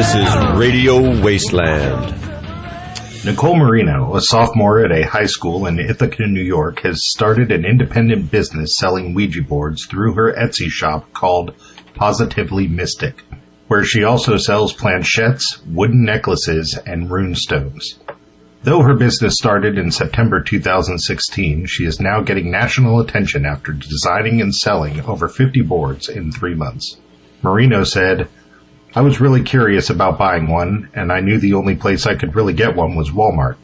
This is Radio Wasteland. Nicole Marino, a sophomore at a high school in Ithaca, New York, has started an independent business selling Ouija boards through her Etsy shop called Positively Mystic, where she also sells planchettes, wooden necklaces, and rune stones. Though her business started in September 2016, she is now getting national attention after designing and selling over 50 boards in 3 months. Marino said, "I was really curious about buying one, and I knew the only place I could really get one was Walmart.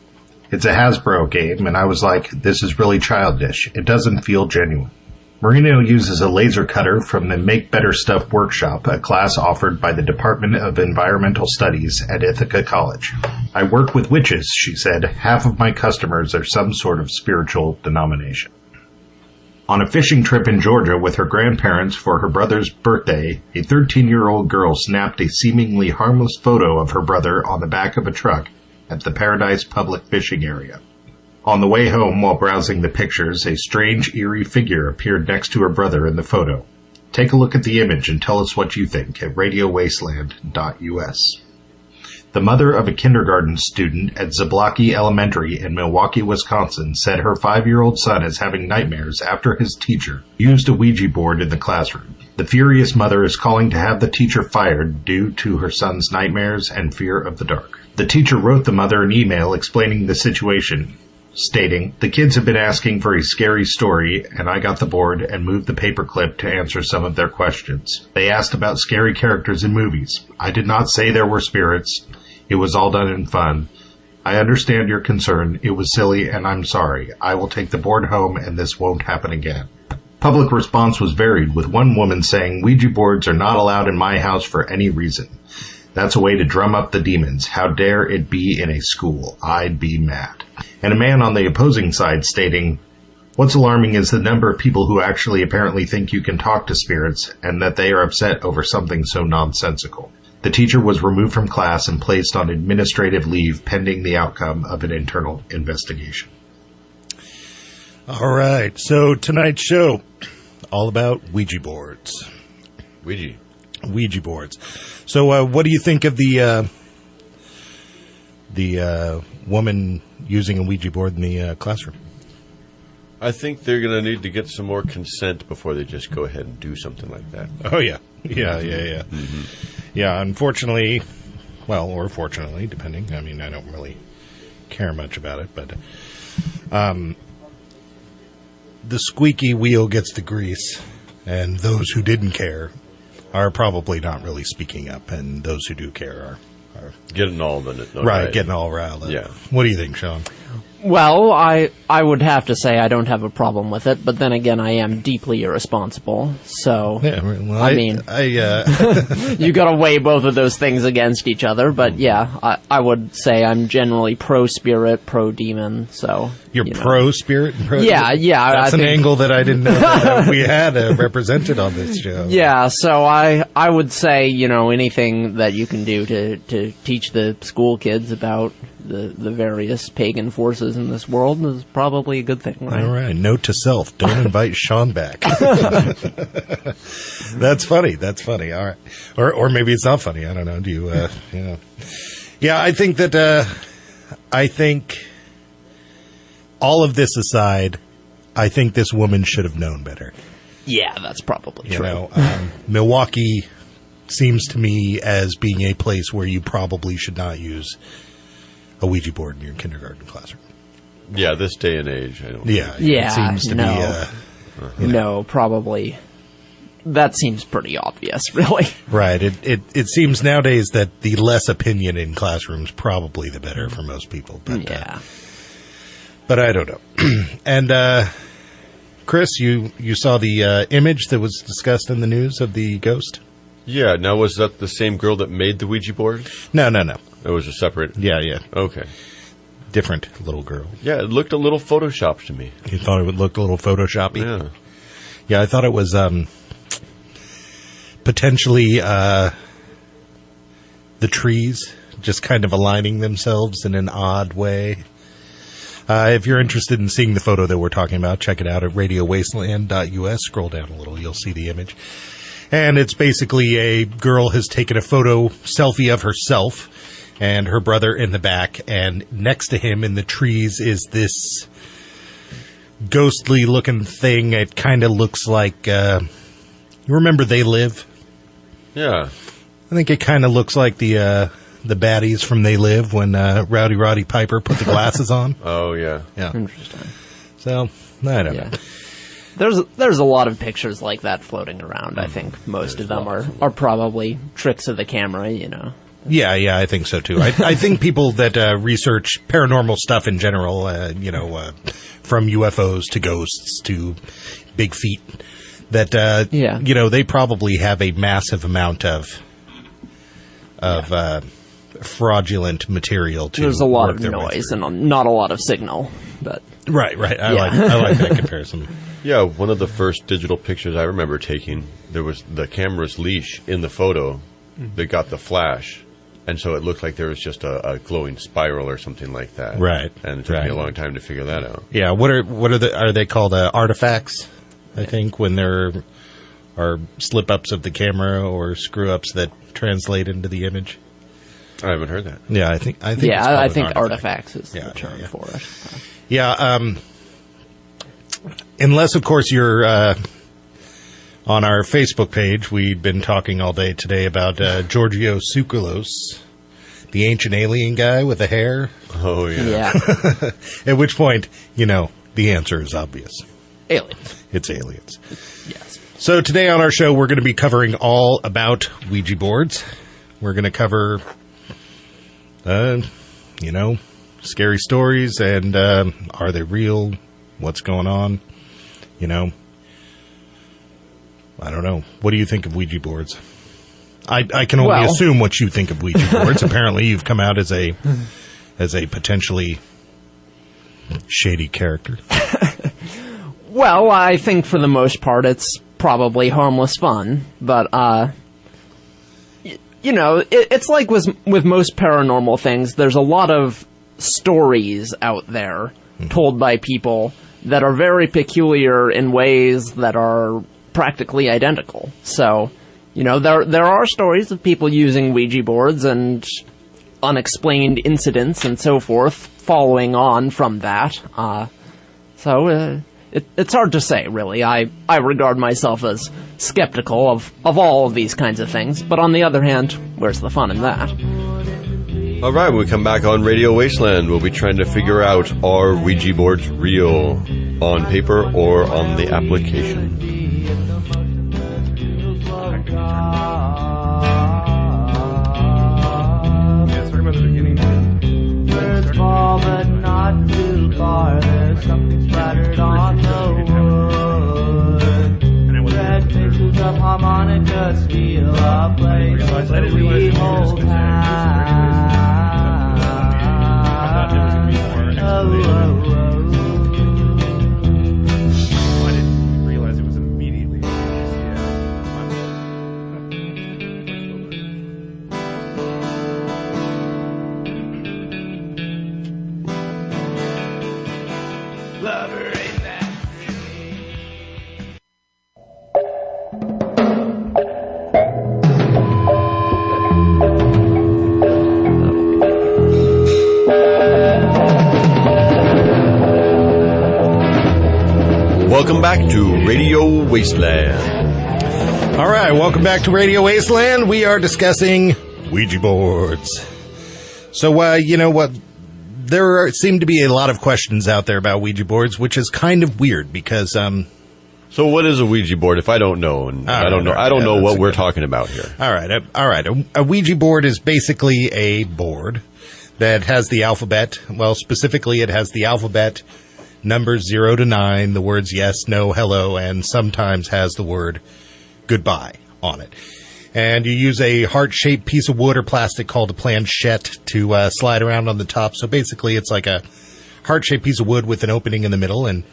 It's a Hasbro game, and I was like, this is really childish. It doesn't feel genuine." Marino uses a laser cutter from the Make Better Stuff workshop, a class offered by the Department of Environmental Studies at Ithaca College. "I work with witches," she said. "Half of my customers are some sort of spiritual denomination." On a fishing trip in Georgia with her grandparents for her brother's birthday, a 13-year-old girl snapped a seemingly harmless photo of her brother on the back of a truck at the Paradise Public Fishing Area. On the way home, while browsing the pictures, a strange, eerie figure appeared next to her brother in the photo. Take a look at the image and tell us what you think at radiowasteland.us. The mother of a kindergarten student at Zablocki Elementary in Milwaukee, Wisconsin, said her 5-year-old son is having nightmares after his teacher used a Ouija board in the classroom. The furious mother is calling to have the teacher fired due to her son's nightmares and fear of the dark. The teacher wrote the mother an email explaining the situation, stating, "The kids have been asking for a scary story, and I got the board and moved the paperclip to answer some of their questions. They asked about scary characters in movies. I did not say there were spirits. It was all done in fun. I understand your concern. It was silly, and I'm sorry. I will take the board home, and this won't happen again." Public response was varied, with one woman saying, "Ouija boards are not allowed in my house for any reason. That's a way to drum up the demons. How dare it be in a school? I'd be mad." And a man on the opposing side stating, "What's alarming is the number of people who actually apparently think you can talk to spirits and that they are upset over something so nonsensical." The teacher was removed from class and placed on administrative leave pending the outcome of an internal investigation. All right, so tonight's show, all about Ouija boards. Ouija boards. So what do you think of the woman using a Ouija board in the classroom? I think they're going to need to get some more consent before they just go ahead and do something like that. Oh, yeah. Yeah. Mm-hmm. Yeah, unfortunately, well, or fortunately, depending. I mean, I don't really care much about it, but the squeaky wheel gets the grease, and those who didn't care are probably not really speaking up, and those who do care are getting all the right, getting all riled up. Yeah. What do you think, Sean? Well, I would have to say I don't have a problem with it, but then again, I am deeply irresponsible. So, yeah, well, I mean, you got to weigh both of those things against each other. But yeah, I would say I'm generally pro spirit, pro demon. So you're pro spirit and pro. Yeah. That's an angle that I didn't know that we had represented on this show. Yeah, so I would say anything that you can do to teach the school kids about the various pagan forces in this world is probably a good thing, right? All right. Note to self: don't invite Sean back. That's funny. All right, or maybe it's not funny. I don't know. Do you? Yeah. I think that. I think all of this aside, I think this woman should have known better. Yeah, that's probably true. Milwaukee seems to me as being a place where you probably should not use a Ouija board in your kindergarten classroom. Yeah, this day and age. I don't Yeah, it seems to be. No, probably. That seems pretty obvious, really. Right. It seems nowadays that the less opinion in classrooms probably the better for most people. But, yeah. But I don't know. And Chris, you saw the image that was discussed in the news of the ghost? Yeah. Now, was that the same girl that made the Ouija board? No. It was a separate... Yeah. Okay. Different little girl. Yeah, it looked a little Photoshopped to me. You thought it would look a little Photoshoppy? Yeah. Yeah, I thought it was potentially the trees just kind of aligning themselves in an odd way. If you're interested in seeing the photo that we're talking about, check it out at radiowasteland.us. Scroll down a little, you'll see the image. And it's basically a girl has taken a selfie of herself and her brother in the back, and next to him in the trees is this ghostly looking thing. It kind of looks like, you remember They Live? Yeah. I think it kind of looks like the baddies from They Live when Rowdy Roddy Piper put the glasses on. Oh, yeah. Yeah. Interesting. So, I don't know. There's a lot of pictures like that floating around. I think most of them are probably tricks of the camera, you know. Yeah, I think so too. I think people that research paranormal stuff in general, from UFOs to ghosts to big feet, that they probably have a massive amount of fraudulent material. There's a lot of noise and not a lot of signal, but right. I like that comparison. Yeah, one of the first digital pictures I remember taking, there was the camera's leash in the photo that got the flash. And so it looked like there was just a glowing spiral or something like that. Right. And it took me a long time to figure that out. Yeah. Are they called artifacts? I think when there are slip ups of the camera or screw ups that translate into the image. I haven't heard that. Yeah, I think. I think artifacts is the term for it. Yeah. Unless, of course, you're on our Facebook page. We've been talking all day today about Giorgio Tsoukalos, the ancient alien guy with the hair. Oh, yeah. At which point, the answer is obvious. Aliens. It's aliens. Yes. So today on our show, we're going to be covering all about Ouija boards. We're going to cover, scary stories and are they real? What's going on? I don't know. What do you think of Ouija boards? I can only assume what you think of Ouija boards. Apparently, you've come out as a potentially shady character. Well, I think for the most part it's probably harmless fun, but it's like with most paranormal things. There's a lot of stories out there told by people that are very peculiar in ways that are practically identical. So, there are stories of people using Ouija boards and unexplained incidents and so forth following on from that. It's hard to say, really. I regard myself as skeptical of all of these kinds of things, but on the other hand, where's the fun in that? All right, when we come back on Radio Wasteland, we'll be trying to figure out, are Ouija boards real on paper or on the application? Birds fall, but not too far. There's something splattered on the wood. Red pictures of harmonicas feel a place where we hold hands. I didn't realize it was immediately. Lover ain't that Welcome back to Radio Wasteland. All right, welcome back to Radio Wasteland. We are discussing Ouija boards. So, you know what? There seem to be a lot of questions out there about Ouija boards, which is kind of weird because, So what is a Ouija board if I don't know? And I don't know what we're talking about here. All right. A Ouija board is basically a board that has the alphabet. Well, specifically, it has the alphabet, numbers 0 to 9, the words yes, no, hello, and sometimes has the word goodbye on it. And you use a heart-shaped piece of wood or plastic called a planchette to slide around on the top. So basically, it's like a heart-shaped piece of wood with an opening in the middle, and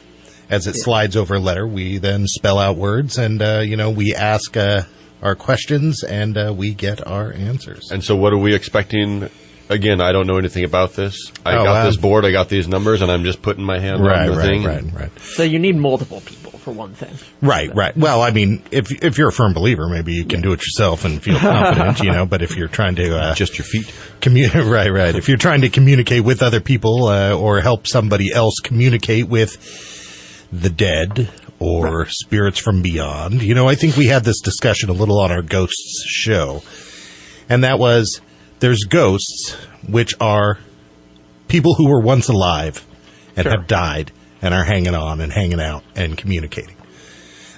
as it slides over a letter, we then spell out words, and, we ask our questions, and we get our answers. And so what are we expecting Again, I don't know anything about this. I Oh, got wow. this board, I got these numbers, and I'm just putting my hand on the thing. Right. So you need multiple people for one thing. Right. Well, I mean, if you're a firm believer, maybe you can do it yourself and feel confident, but if you're trying to Just your feet. right. If you're trying to communicate with other people or help somebody else communicate with the dead or spirits from beyond, I think we had this discussion a little on our ghosts show, and that was there's ghosts, which are people who were once alive and have died and are hanging on and hanging out and communicating.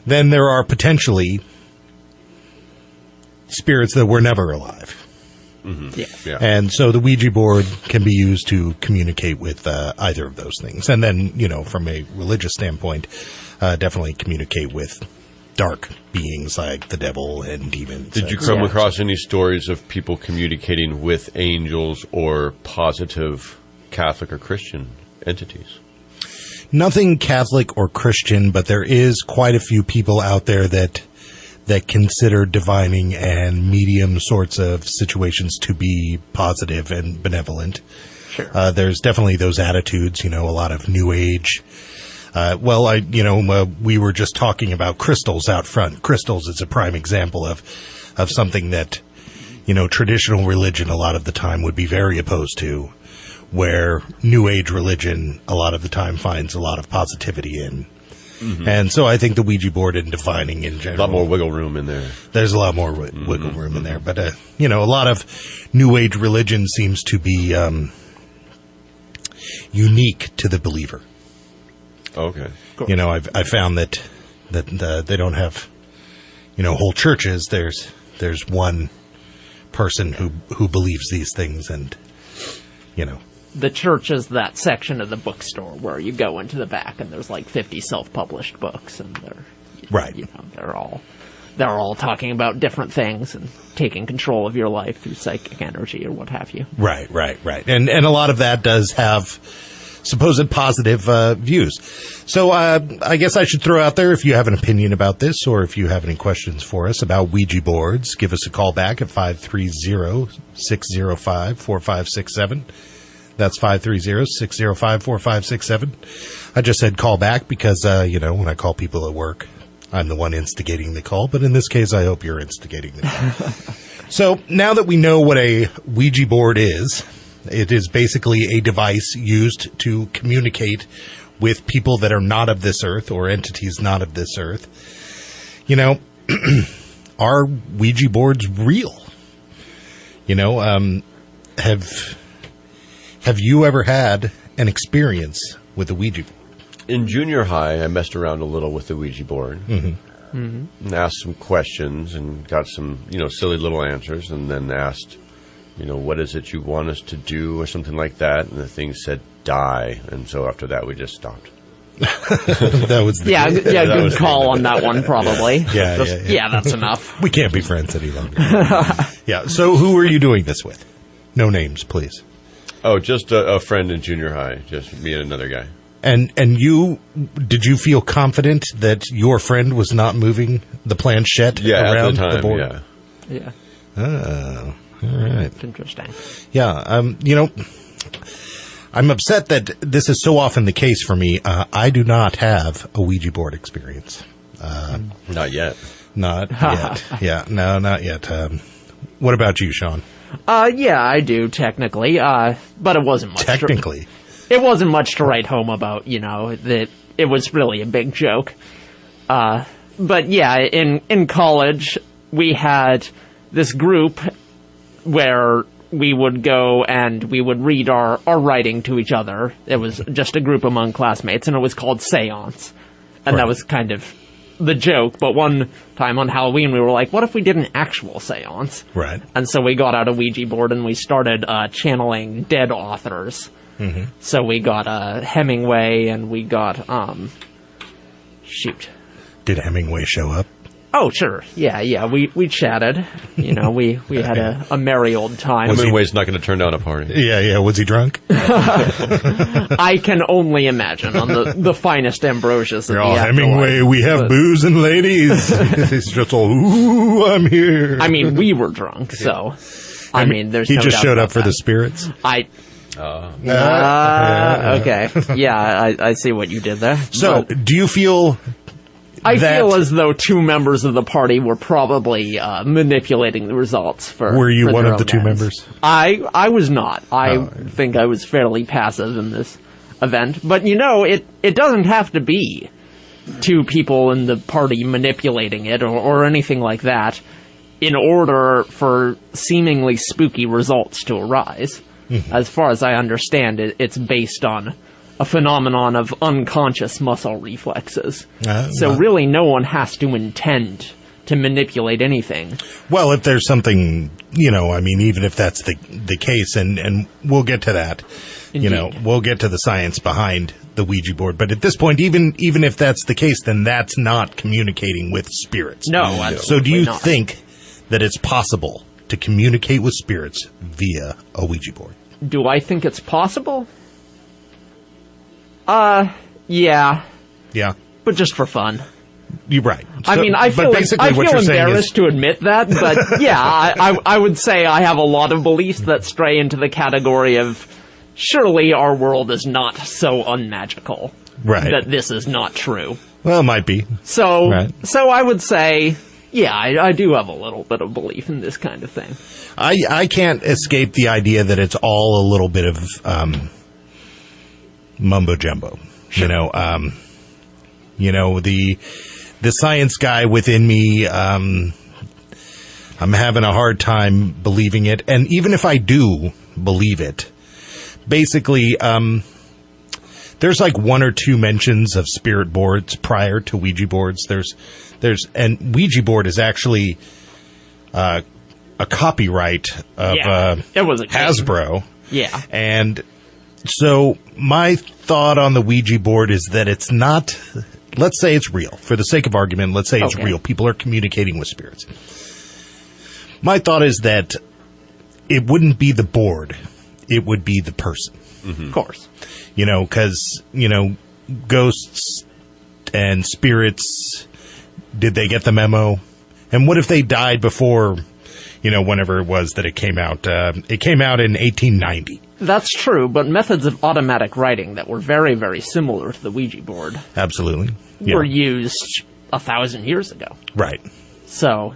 Then there are potentially spirits that were never alive. Yeah. And so the Ouija board can be used to communicate with either of those things. And then, from a religious standpoint, definitely communicate with dark beings like the devil and demons. Did you come across any stories of people communicating with angels or positive Catholic or Christian entities? Nothing Catholic or Christian, but there is quite a few people out there that consider divining and medium sorts of situations to be positive and benevolent. Sure. There's definitely those attitudes, a lot of New Age. We were just talking about crystals out front. Crystals is a prime example of something that, traditional religion a lot of the time would be very opposed to, where New Age religion a lot of the time finds a lot of positivity in. Mm-hmm. And so I think the Ouija board and divining in A general. lot more wiggle room in there. There's a lot more wiggle room in there. But, a lot of New Age religion seems to be unique to the believer. Okay. Cool. I found that they don't have, whole churches. There's one person who believes these things, and, The church is that section of the bookstore where you go into the back and there's like 50 self-published books, and they're right. They're all talking about different things and taking control of your life through psychic energy or what have you. Right. And a lot of that does have supposed positive views. So I guess I should throw out there, if you have an opinion about this or if you have any questions for us about Ouija boards, give us a call back at 530-605-4567. That's 530-605-4567. I just said call back because, when I call people at work, I'm the one instigating the call. But in this case, I hope you're instigating the call. So now that we know what a Ouija board is, it is basically a device used to communicate with people that are not of this earth or entities not of this earth. Are Ouija boards real? Have you ever had an experience with a Ouija board? In junior high, I messed around a little with the Ouija board. And asked some questions and got some, silly little answers, and then asked, what is it you want us to do or something like that? And the thing said, die. And so after that, we just stopped. That was the Good call on that one, probably. Yeah, that's enough. We can't be friends any longer. Yeah. So who were you doing this with? No names, please. Oh, just a friend in junior high, just me and another guy. And did you feel confident that your friend was not moving the planchette around at the time, board? Yeah. Oh, all right. It's interesting. Yeah. I'm upset that this is so often the case for me. I do not have a Ouija board experience. Not yet. Not yet. Yeah. No, not yet. What about you, Sean? Yeah, I do, technically. But it wasn't much. Technically. It wasn't much to write home about, that it was really a big joke. But yeah, in college, we had this group where we would go and we would read our writing to each other. It was just a group among classmates, and it was called Seance. And that was kind of the joke. But one time on Halloween, we were like, what if we did an actual seance? Right. And so we got out a Ouija board and we started channeling dead authors. Mm-hmm. So we got Hemingway, and we got, Did Hemingway show up? Oh, sure. Yeah, we chatted. We had a merry old time. Hemingway's not going to turn down a party. Yeah. Was he drunk? I can only imagine on the finest ambrosias. Hemingway, we have booze and ladies. He's just all, ooh, I'm here. I mean, we were drunk, so. I mean, there's He no just doubt showed about up for that. the spirits. Okay. Yeah, I see what you did there. So, But do you feel I that- feel as though two members of the party were probably manipulating the results for. Were you for one their of the own two ends. members? I was not. I Oh. think I was fairly passive in this event. But it doesn't have to be two people in the party manipulating it or anything like that in order for seemingly spooky results to arise. As far as I understand it, it's based on a phenomenon of unconscious muscle reflexes. So well. really no one has to intend to manipulate anything. Well, if there's something, I mean, even if that's the case, and we'll get to that, Indeed. we'll get to the science behind the Ouija board. But at this point, even if that's the case, then that's not communicating with spirits. No, absolutely So do you not. think that it's possible to communicate with spirits via a Ouija board? Do I think it's possible? Yeah, Yeah, but just for fun. you're right. I mean, I feel embarrassed to admit that, but yeah, I would say I have a lot of beliefs that stray into the category of surely our world is not so unmagical Right. that this is not true. Well, it might be. So, Right. so I would say, yeah, I do have a little bit of belief in this kind of thing. I can't escape the idea that it's all a little bit of mumbo jumbo. The science guy within me, I'm having a hard time believing it. And even if I do believe it, basically, there's like one or two mentions of spirit boards prior to Ouija boards. And Ouija board is actually a copyright of It was a game. Hasbro. Yeah. And so my thought on the Ouija board is that it's not, let's say it's real. For the sake of argument, let's say it's Okay. real. People are communicating with spirits. My thought is that it wouldn't be the board. It would be the person. Of course. Because, ghosts and spirits, did they get the memo? And what if they died before, whenever it was that it came out? It came out in 1890. That's true, but methods of automatic writing that were very, very similar to the Ouija board Absolutely. were used 1,000 years ago. Right. So,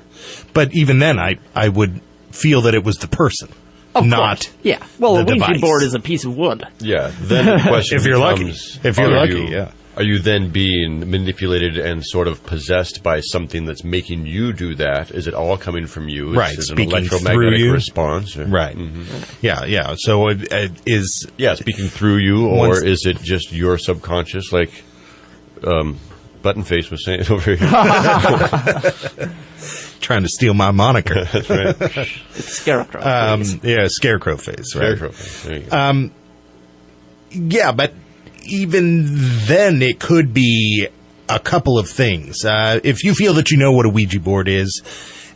But even then, I would feel that it was the person, of not course. Yeah. Well, the a Ouija device. board is a piece of wood. Yeah. Then the question If you're lucky. becomes, If you're are lucky, you- yeah. Are you then being manipulated and sort of possessed by something that's making you do that? Is it all coming from you? Right, Is it an speaking electromagnetic through you. response? Or- Right. Yeah. So it is Yeah, speaking through you, or Once- is it just your subconscious, like Button Face was saying over here? trying to steal my moniker. That's right. It's Scarecrow. please. Scarecrow face, right? Scarecrow. There you go. Yeah, but even then, it could be a couple of things. If you feel that you know what a Ouija board is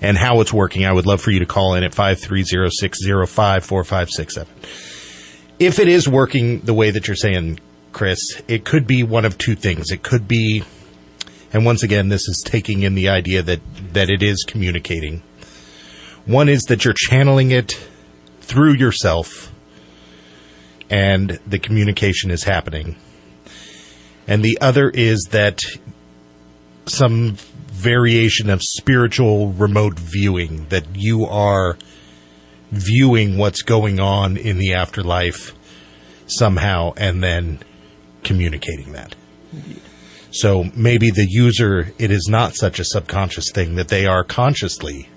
and how it's working, I would love for you to call in at 530-605-4567. If it is working the way that you're saying, Chris, it could be one of two things. It could be, and once again, this is taking in the idea that it is communicating. One is that you're channeling it through yourself, and the communication is happening. And the other is that some variation of spiritual remote viewing, that you are viewing what's going on in the afterlife somehow and then communicating that. So maybe the user, it is not such a subconscious thing, that they are consciously,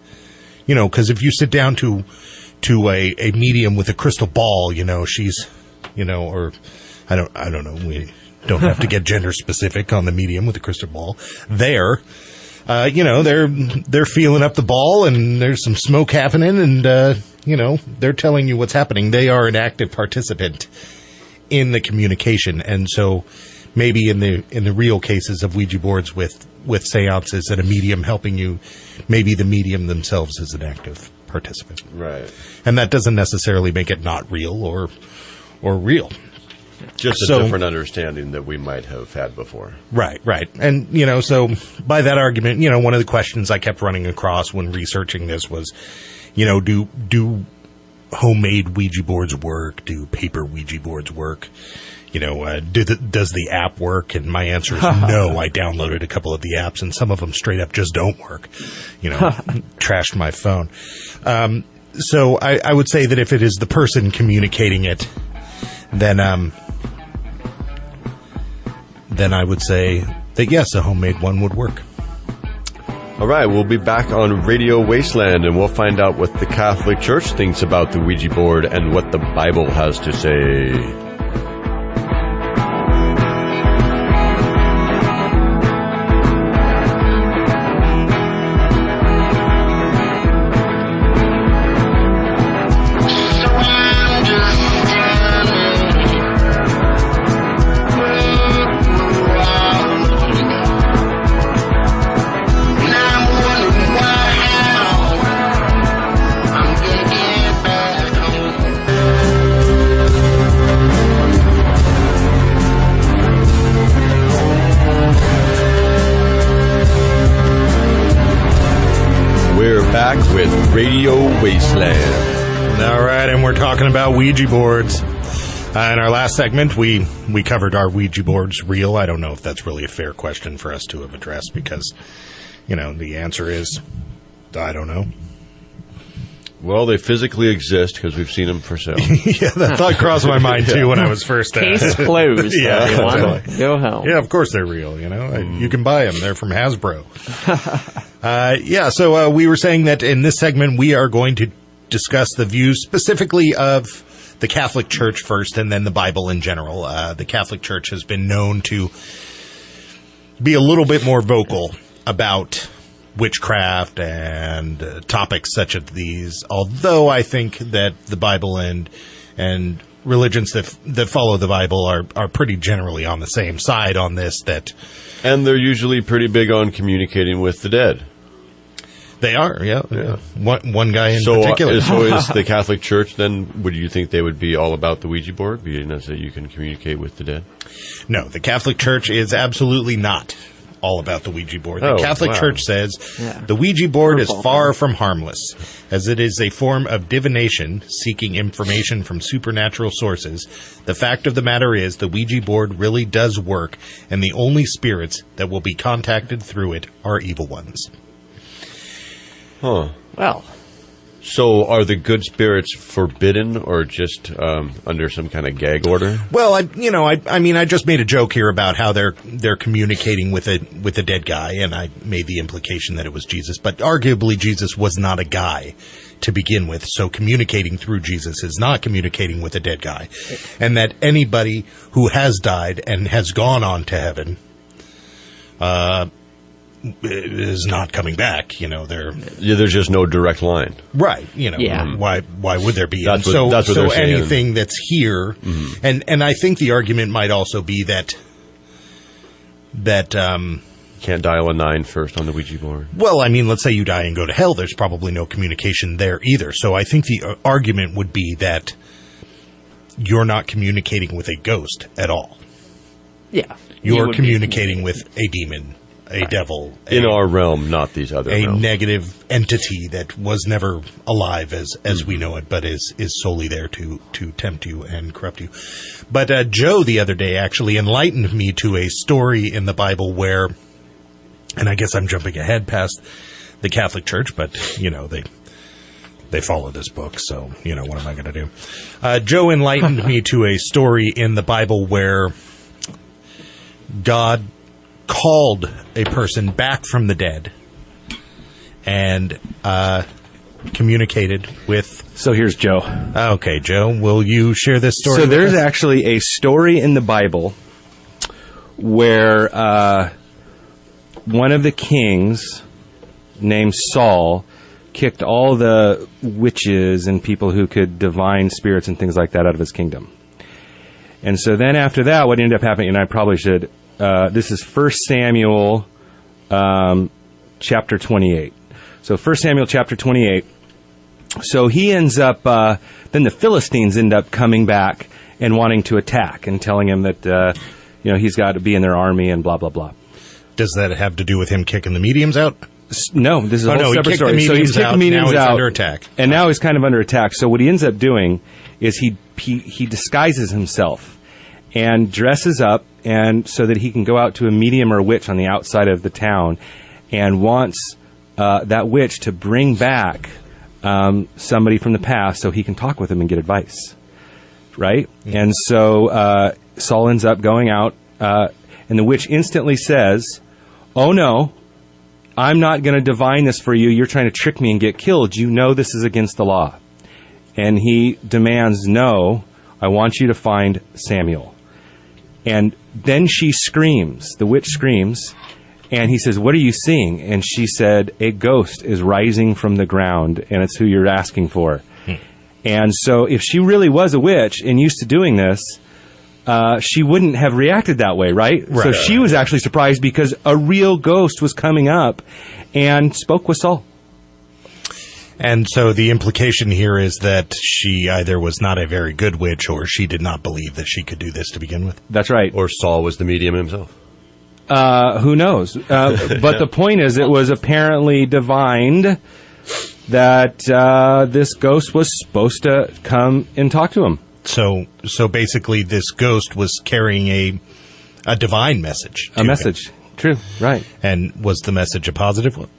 because if you sit down to a medium with a crystal ball, she's, or I don't know, we don't have to get gender specific on the medium with the crystal ball. They're feeling up the ball, and there's some smoke happening, and they're telling you what's happening. They are an active participant in the communication, and so maybe in the real cases of Ouija boards with seances and a medium helping you, maybe the medium themselves is an active participant. Right. And that doesn't necessarily make it not real or real. Just a So- different understanding that we might have had before. Right. And, so by that argument, one of the questions I kept running across when researching this was, do homemade Ouija boards work? Do paper Ouija boards work? Does the app work? And my answer is no. I downloaded a couple of the apps, and some of them straight up just don't work. Trashed my phone. So I would say that if it is the person communicating it, then I would say that yes, a homemade one would work. All right, we'll be back on Radio Wasteland, and we'll find out what the Catholic Church thinks about the Ouija board and what the Bible has to say. With Radio Wasteland. All right, and we're talking about Ouija boards. In our last segment, we covered our Ouija boards real. I don't know if that's really a fair question for us to have addressed because, the answer is, I don't know. Well, they physically exist because we've seen them for sale. Yeah, that thought crossed my mind, too, when I was first... Case closed. Yeah, everyone. Go home. Yeah, of course they're real, You can buy them. They're from Hasbro. So we were saying that in this segment we are going to discuss the views specifically of the Catholic Church first and then the Bible in general. The Catholic Church has been known to be a little bit more vocal about witchcraft and topics such as these, although I think that the Bible and religions that follow the Bible are pretty generally on the same side on this. And they're usually pretty big on communicating with the dead. They are, yeah. One guy in particular. So is the Catholic Church then, would you think they would be all about the Ouija board, being as that you can communicate with the dead? No, the Catholic Church is absolutely not all about the Ouija board. The Catholic Church says the Ouija board is far from harmless, as it is a form of divination seeking information from supernatural sources. The fact of the matter is the Ouija board really does work, and the only spirits that will be contacted through it are evil ones. Huh. Well. So are the good spirits forbidden or just under some kind of gag order? Well, I just made a joke here about how they're communicating with a dead guy, and I made the implication that it was Jesus, but arguably Jesus was not a guy to begin with, so communicating through Jesus is not communicating with a dead guy, and that anybody who has died and has gone on to heaven is not coming back. There's just no direct line, right? Why would there be? That's what they're saying. Anything that's here, and I think the argument might also be that can't dial a 9 first on the Ouija board. Well, let's say you die and go to hell. There's probably no communication there either. So I think the argument would be that you're not communicating with a ghost at all. Yeah, you're communicating with a demon. A devil. In our realm, not these other realms. A negative entity that was never alive as we know it, but is solely there to tempt you and corrupt you. But Joe the other day actually enlightened me to a story in the Bible where, and I guess I'm jumping ahead past the Catholic Church, but, they follow this book, so, what am I going to do? Joe enlightened me to a story in the Bible where God called a person back from the dead and communicated with... So here's Joe. Okay, Joe, will you share this story? So there's actually a story in the Bible where one of the kings named Saul kicked all the witches and people who could divine spirits and things like that out of his kingdom. And so then after that, what ended up happening, and I probably should... this is 1 Samuel chapter 28. So 1 Samuel chapter 28. So he ends up, then the Philistines end up coming back and wanting to attack and telling him that, he's got to be in their army and blah, blah, blah. Does that have to do with him kicking the mediums out? No, this is a Oh, whole no, he separate kicked the story. So mediums he's kicked out, the mediums now he's out, under attack. and now he's kind of under attack. So what he ends up doing is he disguises himself and dresses up, and so that he can go out to a medium or witch on the outside of the town, and wants that witch to bring back somebody from the past so he can talk with him and get advice. Right? Mm-hmm. And so Saul ends up going out, and the witch instantly says, "Oh no, I'm not going to divine this for you. You're trying to trick me and get killed. You know this is against the law." And he demands, "No, I want you to find Samuel." And then she screams, the witch screams, and he says, "What are you seeing?" And she said, "A ghost is rising from the ground, and it's who you're asking for." And so if she really was a witch and used to doing this, she wouldn't have reacted that way, right? So she was actually surprised because a real ghost was coming up and spoke with Saul. And so the implication here is that she either was not a very good witch or she did not believe that she could do this to begin with. That's right. Or Saul was the medium himself. Who knows? But the point is, it was apparently divined that this ghost was supposed to come and talk to him. So basically this ghost was carrying a divine message. A message. True, right. And was the message a positive one?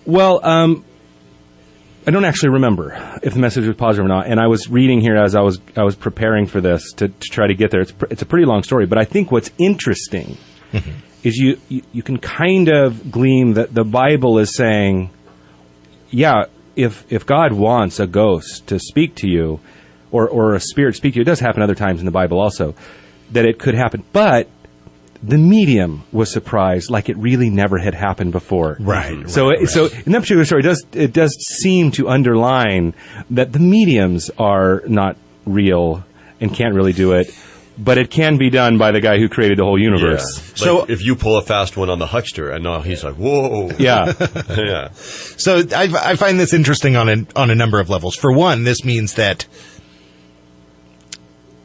Well, I don't actually remember if the message was positive or not. And I was reading here as I was preparing for this to try to get there. It's a pretty long story, but I think what's interesting is you can kind of glean that the Bible is saying, yeah, if God wants a ghost to speak to you, or a spirit speak to you, it does happen other times in the Bible also, that it could happen. But the medium was surprised like it really never had happened before. Right. So in that particular story, it does seem to underline that the mediums are not real and can't really do it. But it can be done by the guy who created the whole universe. Yeah. So if you pull a fast one on the huckster, and now he's like, "Whoa!" Yeah, yeah. So I find this interesting on a number of levels. For one, this means that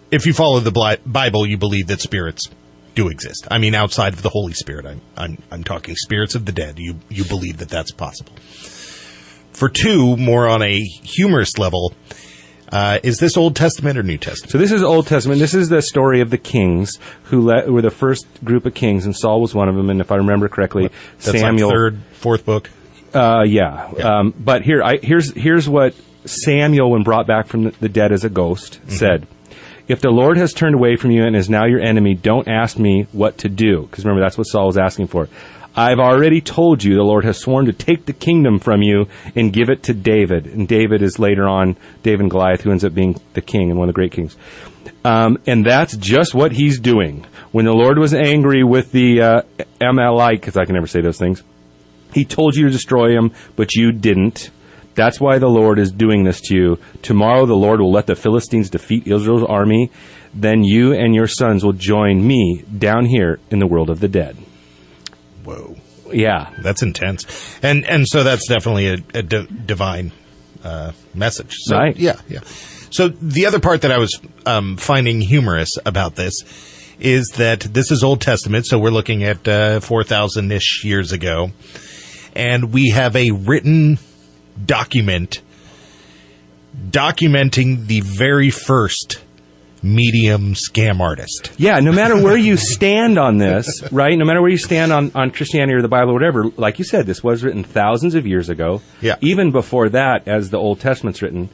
if you follow the Bible, you believe that spirits do exist. I mean, outside of the Holy Spirit, I'm talking spirits of the dead. You believe that that's possible. For two, more on a humorous level. Is this Old Testament or New Testament? So this is Old Testament. This is the story of the kings who were the first group of kings, and Saul was one of them. And if I remember correctly, That's Samuel, like third, fourth book. Yeah. But here's what Samuel, when brought back from the dead as a ghost, said: "If the Lord has turned away from you and is now your enemy, don't ask me what to do." Because remember, that's what Saul was asking for. "I've already told you the Lord has sworn to take the kingdom from you and give it to David." And David is later on David and Goliath, who ends up being the king and one of the great kings. And that's just what he's doing. When the Lord was angry with the Amalek, because I can never say those things, he told you to destroy him, but you didn't. That's why the Lord is doing this to you. Tomorrow the Lord will let the Philistines defeat Israel's army. Then you and your sons will join me down here in the world of the dead. Whoa. Yeah. That's intense. And so that's definitely a divine message. So, right. Yeah. So the other part that I was finding humorous about this is that this is Old Testament, so we're looking at 4,000-ish years ago, and we have a written document documenting the very first medium scam artist. Yeah, no matter where you stand on this, right? No matter where you stand on Christianity or the Bible or whatever, like you said, this was written thousands of years ago. Yeah. Even before that, as the Old Testament's written.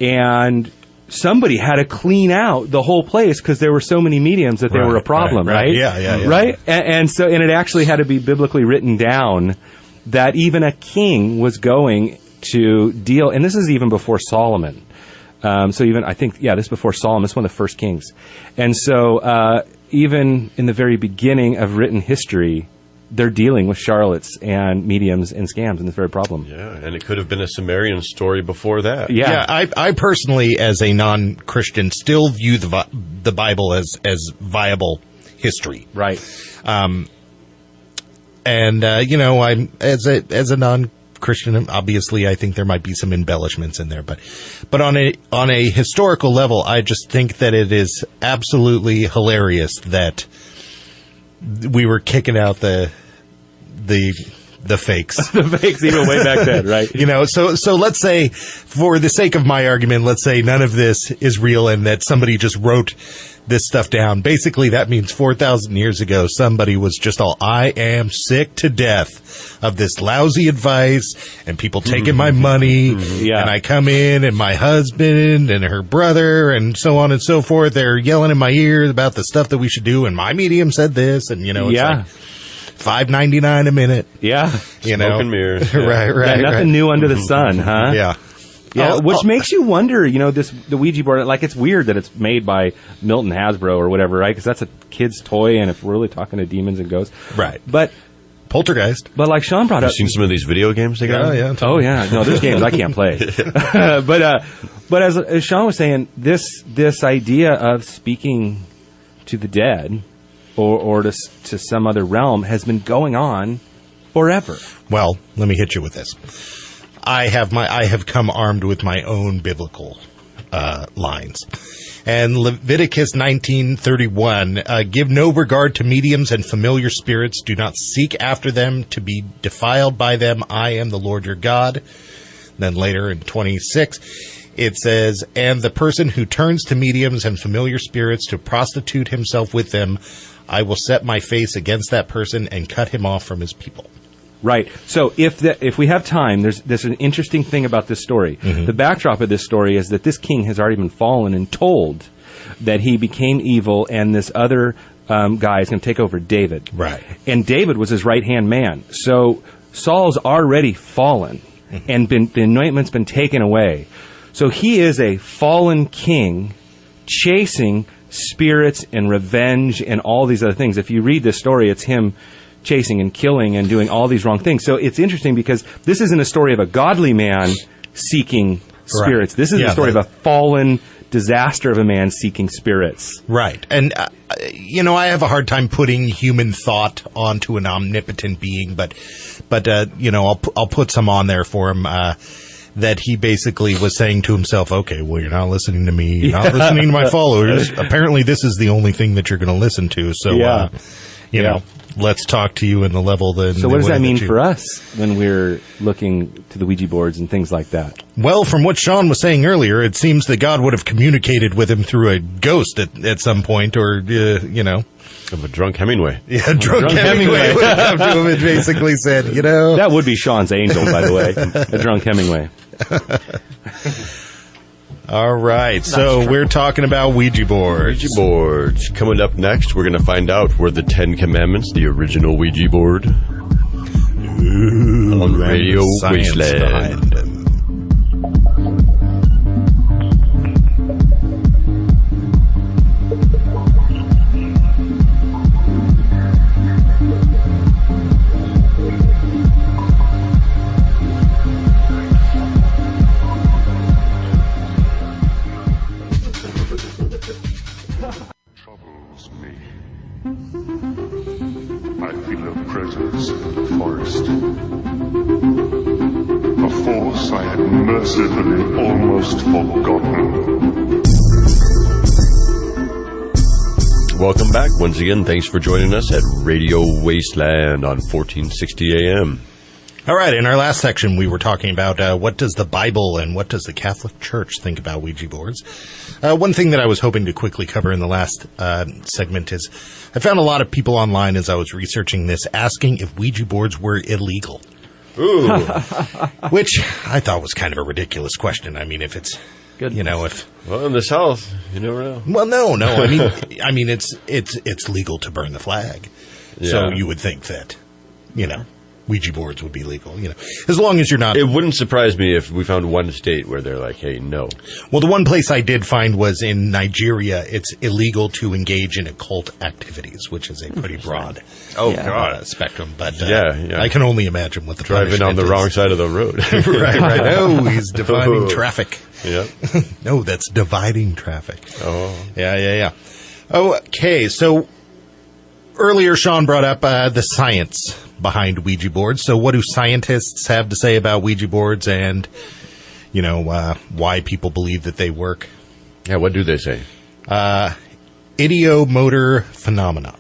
And somebody had to clean out the whole place because there were so many mediums that they were a problem, right? Yeah. Right? And it actually had to be biblically written down that even a king was going to deal, and this is even before Solomon. So even, I think, this is before Solomon. This is one of the first kings. And so even in the very beginning of written history, they're dealing with charlatans and mediums and scams and this very problem. Yeah, and it could have been a Sumerian story before that. Yeah. I personally, as a non-Christian, still view the Bible as viable history. Right. I'm as a non-Christian, obviously I think there might be some embellishments in there, but on a historical level, I just think that it is absolutely hilarious that we were kicking out the the fakes. The fakes even way back then, right? So let's say, for the sake of my argument, let's say none of this is real and that somebody just wrote this stuff down. Basically, that means 4,000 years ago, somebody was just all, I am sick to death of this lousy advice and people taking my money. Yeah. And I come in and my husband and her brother and so on and so forth, they're yelling in my ears about the stuff that we should do. And my medium said this. And, it's like $5.99 a minute. Yeah. Smoke and mirrors. Right. Nothing new under the sun, huh? Yeah. Yeah, which makes you wonder, the Ouija board, like, it's weird that it's made by Milton Hasbro or whatever, right? Because that's a kid's toy, and if we're really talking to demons and ghosts. Right. But Poltergeist. But like Sean brought Have up... you seen some of these video games they got? Yeah. Oh, yeah. No, there's games I can't play. But as Sean was saying, this idea of speaking to the dead or to some other realm has been going on forever. Well, let me hit you with this. I have come armed with my own biblical lines. And Leviticus 19:31, give no regard to mediums and familiar spirits. Do not seek after them to be defiled by them. I am the Lord your God. Then later in 26, it says, and the person who turns to mediums and familiar spirits to prostitute himself with them, I will set my face against that person and cut him off from his people. Right. So if we have time, there's an interesting thing about this story. Mm-hmm. The backdrop of this story is that this king has already been fallen and told that he became evil, and this other guy is going to take over David. Right. And David was his right-hand man. So Saul's already fallen, mm-hmm. and the anointment's been taken away. So he is a fallen king chasing spirits and revenge and all these other things. If you read this story, it's him chasing and killing and doing all these wrong things. So it's interesting because this isn't a story of a godly man seeking spirits. Right. This is a story of a fallen disaster of a man seeking spirits. Right. And, I have a hard time putting human thought onto an omnipotent being, but I'll put some on there for him, that he basically was saying to himself, okay, well, you're not listening to me. You're not listening to my followers. Apparently this is the only thing that you're going to listen to. So, let's talk to you in the level that... So what does that mean for us when we're looking to the Ouija boards and things like that? Well, from what Sean was saying earlier, it seems that God would have communicated with him through a ghost at some point, or, Of a drunk Hemingway. Yeah, drunk Hemingway would have come to him and basically said, That would be Sean's angel, by the way, a drunk Hemingway. All right, so we're talking about Ouija boards. Ouija boards. Coming up next, we're going to find out were the 10 Commandments the original Ouija board. On Radio Wasteland. Mercifully almost forgotten. Welcome back once again. Thanks for joining us at Radio Wasteland on 1460 AM. All right, in our last section, we were talking about what does the Bible and what does the Catholic Church think about Ouija boards. One thing that I was hoping to quickly cover in the last segment is I found a lot of people online as I was researching this asking if Ouija boards were illegal. Ooh. Which I thought was kind of a ridiculous question. I mean, if it's, Good. Well, in the South, you never know. Well, no. I mean, it's legal to burn the flag. Yeah. So you would think that, Ouija boards would be legal, as long as you're not... It wouldn't surprise me if we found one state where they're like, hey, no. Well, the one place I did find was in Nigeria. It's illegal to engage in occult activities, which is a pretty broad spectrum. But I can only imagine what the driving on the wrong side of the road. right. Oh, he's dividing traffic. Yeah. No, that's dividing traffic. Oh. Yeah. Okay, so earlier Sean brought up the science behind Ouija boards. So what do scientists have to say about Ouija boards and, why people believe that they work? Yeah, what do they say? Ideomotor phenomenon.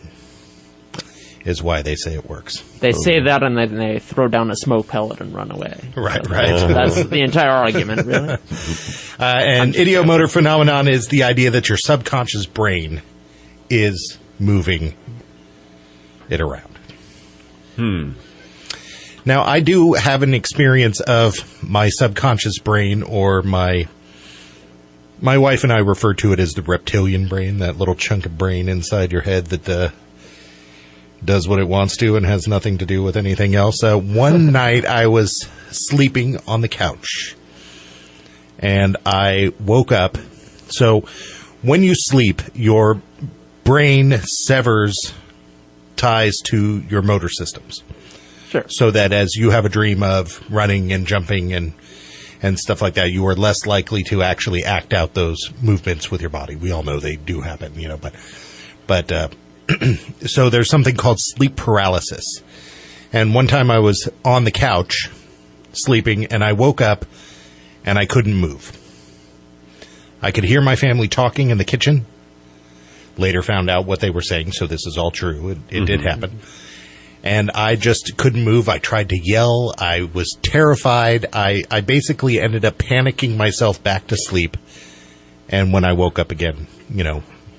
is why they say it works. They say that and then they throw down a smoke pellet and run away. Right. That's the entire argument, really. And idiomotor phenomenon is the idea that your subconscious brain is moving it around. Now, I do have an experience of my subconscious brain, or my wife and I refer to it as the reptilian brain, that little chunk of brain inside your head that does what it wants to and has nothing to do with anything else. One night I was sleeping on the couch and I woke up. So when you sleep, your brain severs ties to your motor systems. Sure. So that as you have a dream of running and jumping and stuff like that, you are less likely to actually act out those movements with your body. We all know they do happen, but so there's something called sleep paralysis. And one time I was on the couch sleeping and I woke up and I couldn't move. I could hear my family talking in the kitchen. Later found out what they were saying, so this is all true. It did happen. And I just couldn't move. I tried to yell. I was terrified. I basically ended up panicking myself back to sleep. And when I woke up again,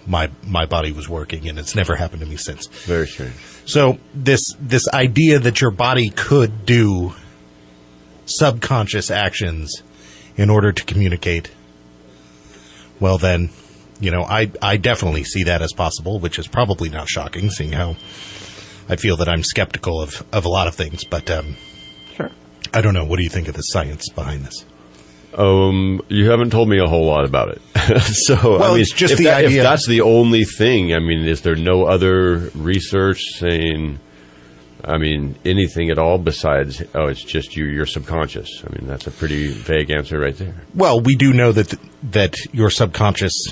my body was working, and it's never happened to me since. Very strange. So this idea that your body could do subconscious actions in order to communicate, well then, I definitely see that as possible, which is probably not shocking, seeing how I feel that I'm skeptical of a lot of things. But sure. I don't know. What do you think of the science behind this? You haven't told me a whole lot about it. It's just the idea. If that's the only thing, is there no other research saying, anything at all besides, it's just your subconscious? That's a pretty vague answer right there. Well, we do know that your subconscious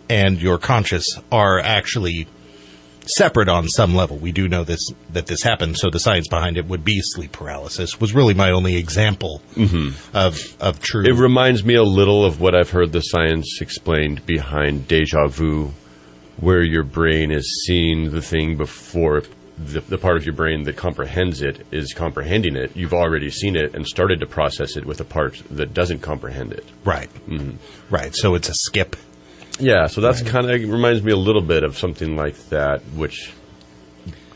and your conscious are actually separate on some level. We do know that this happens, so the science behind it would be sleep paralysis. Was really my only example of true. It reminds me a little of what I've heard the science explained behind déjà vu, where your brain is seeing the thing before the part of your brain that comprehends it is comprehending it. You've already seen it and started to process it with a part that doesn't comprehend it. Right. Right. So it's a skip. Yeah, so that's kind of reminds me a little bit of something like that, which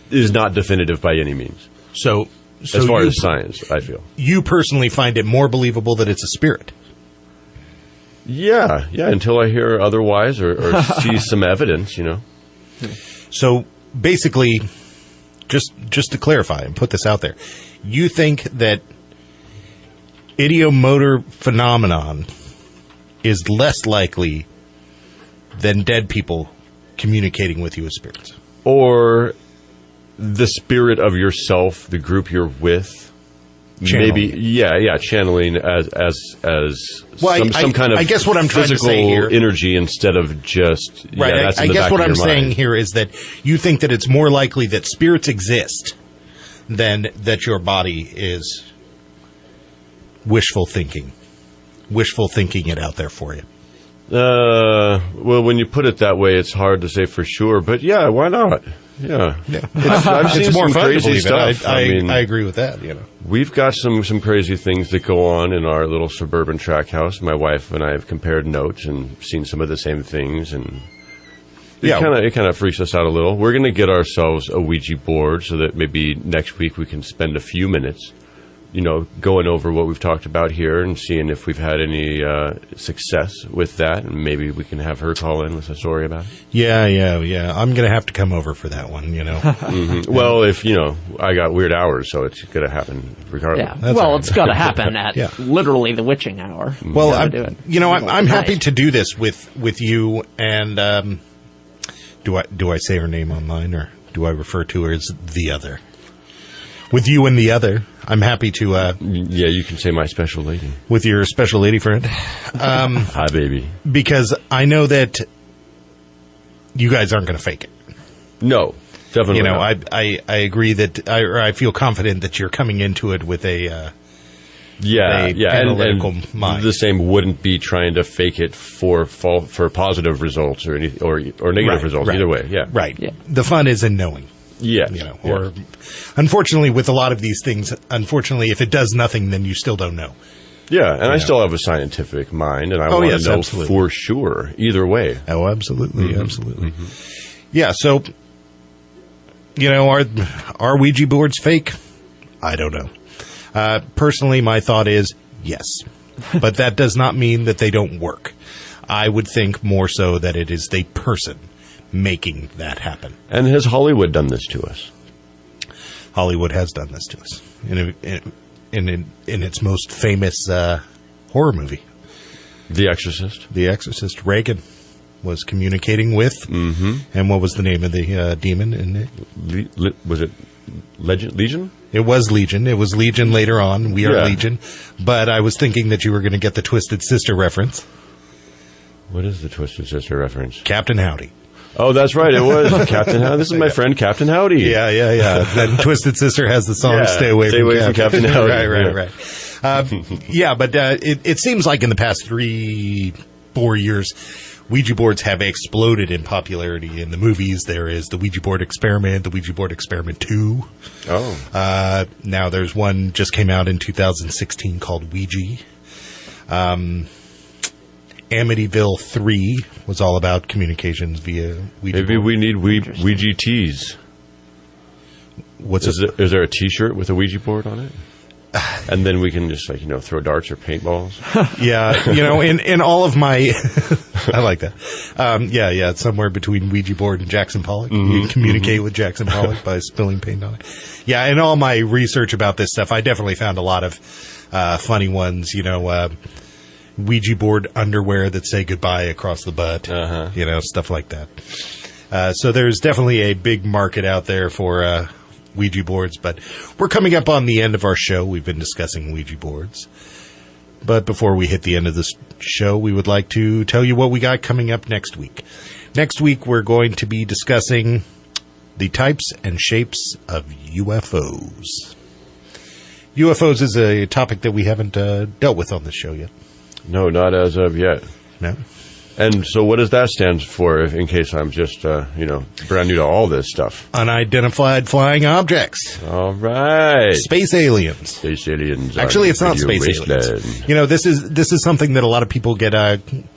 is not definitive by any means. So as far as science, I feel. You personally find it more believable that it's a spirit? Yeah, until I hear otherwise or see some evidence, So basically, just to clarify and put this out there, you think that idiomotor phenomenon is less likely than dead people communicating with you as spirits? Or the spirit of yourself, the group you're with, channeling. Maybe, channeling as some kind of I guess what I'm trying to physical say here, energy instead of just right. That's I in the guess back what of I'm your saying mind. here is that you think that it's more likely that spirits exist than that your body is wishful thinking it out there for you. Well, when you put it that way, it's hard to say for sure, but yeah, why not? Yeah. I've seen It's more some fun to crazy believe it. stuff. I agree with that. We've got some crazy things that go on in our little suburban track house. My wife and I have compared notes and seen some of the same things, and it kind of freaks us out a little. We're going to get ourselves a Ouija board so that maybe next week we can spend a few minutes, going over what we've talked about here and seeing if we've had any success with that, and maybe we can have her call in with a story about it. Yeah. I'm going to have to come over for that one, Well, if, I got weird hours, so it's going to happen regardless. Yeah. Well, it's got to happen at literally the witching hour. Well, I'm happy to do this with you, and do I say her name online, or do I refer to her as the other? With you and the other, I'm happy to... yeah, you can say my special lady. With your special lady friend. Hi, baby. Because I know that you guys aren't going to fake it. No, definitely not. I agree that... I feel confident that you're coming into it with a... analytical mind. The same wouldn't be trying to fake it for positive results or negative results. Right. Either way, yeah. Right. Yeah. The fun is in knowing. Yes. You know, or unfortunately, with a lot of these things, unfortunately, if it does nothing, then you still don't know. Yeah, and I still have a scientific mind, and I want to know absolutely. for sure either way. Oh, absolutely, absolutely. Yeah, so, you know, are Ouija boards fake? I don't know. Personally, my thought is yes, but that does not mean that they don't work. I would think more so that it is the person making that happen. And has Hollywood done this to us? Hollywood has done this to us in its most famous horror movie, The Exorcist. The Exorcist. Reagan was communicating with, and what was the name of the demon in it? Was it Legion? It was Legion. It was Legion later on. We are Legion. But I was thinking that you were going to get the Twisted Sister reference. What is the Twisted Sister reference? Captain Howdy. Oh, that's right. It was Captain Howdy. This is my friend Captain Howdy. Yeah. Then Twisted Sister has the song "Stay Away from Captain Howdy." Right. But it seems like in the past 3-4 years, Ouija boards have exploded in popularity. In the movies, there is the Ouija board experiment, the Ouija board experiment 2. Oh. Now there's one just came out in 2016 called Ouija. Amityville 3 was all about communications via Ouija Maybe board. we need Ouija tees. Is there a T-shirt with a Ouija board on it? And then we can just throw darts or paintballs. Yeah, in all of my, I like that. It's somewhere between Ouija board and Jackson Pollock. You communicate with Jackson Pollock by spilling paint on it. Yeah, in all my research about this stuff, I definitely found a lot of funny ones. Ouija board underwear that say goodbye across the butt. Stuff like that. So there's definitely a big market out there for Ouija boards, but we're coming up on the end of our show. We've been discussing Ouija boards. But before we hit the end of this show, we would like to tell you what we got coming up next week. Next week, we're going to be discussing the types and shapes of UFOs. UFOs is a topic that we haven't dealt with on this show yet. No, not as of yet. No. And so what does that stand for, in case I'm just, brand new to all this stuff? Unidentified flying objects. All right. Space aliens. Space aliens. Actually, it's not space aliens. This is something that a lot of people get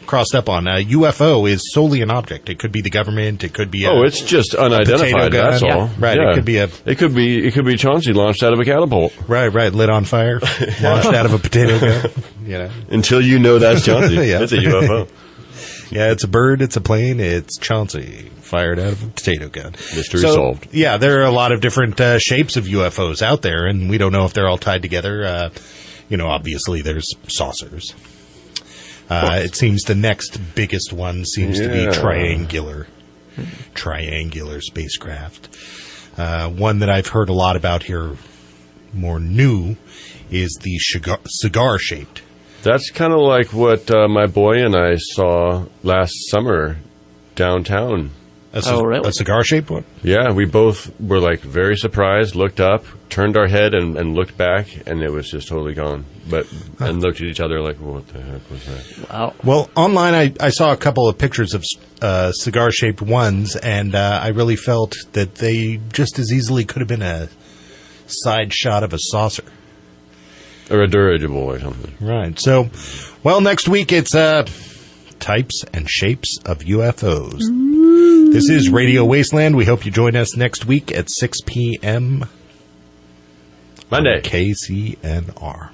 crossed up on. A UFO is solely an object. It could be the government. It could be it's just unidentified. That's all. Yeah. Right. Yeah. It could be It could be Chauncey launched out of a catapult. Right. Lit on fire, launched out of a potato gun. Until you know that's Chauncey. Yeah. It's a UFO. Yeah, it's a bird, it's a plane, it's Chauncey, fired out of a potato gun. Mystery solved. Yeah, there are a lot of different shapes of UFOs out there, and we don't know if they're all tied together. Obviously there's saucers. It seems the next biggest one seems to be triangular spacecraft. One that I've heard a lot about here, more new, is the cigar-shaped. That's kind of like what my boy and I saw last summer downtown. Really? A cigar-shaped one? Yeah, we both were very surprised, looked up, turned our head and looked back, and it was just totally gone. And looked at each other like, what the heck was that? Wow. Well, online I saw a couple of pictures of cigar-shaped ones, and I really felt that they just as easily could have been a side shot of a saucer. Or a dirigible or something. Right. So, next week it's types and shapes of UFOs. This is Radio Wasteland. We hope you join us next week at 6 p.m. Monday. on KCNR.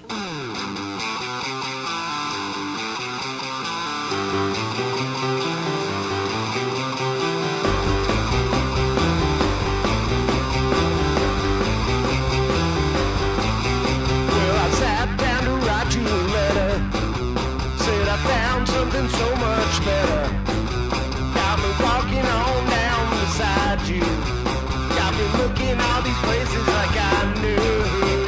So much better. Got me walking on down beside you. Got me looking all these places like I knew.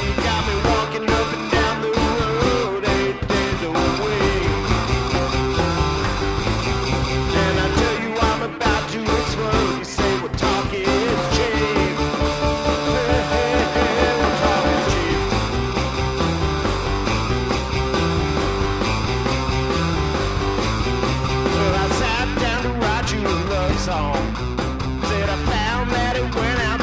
You got me walking up and down the road 8 days away. And I tell you I'm about to explode. You say what talk is cheap. What talk is cheap. I sat down to write you a love song. Said I found that it went out,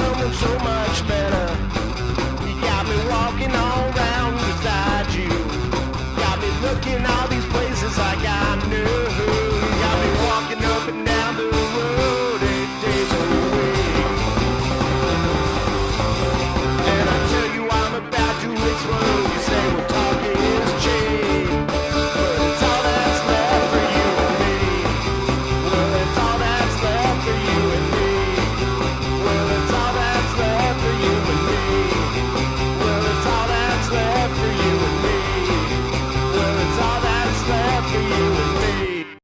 someone so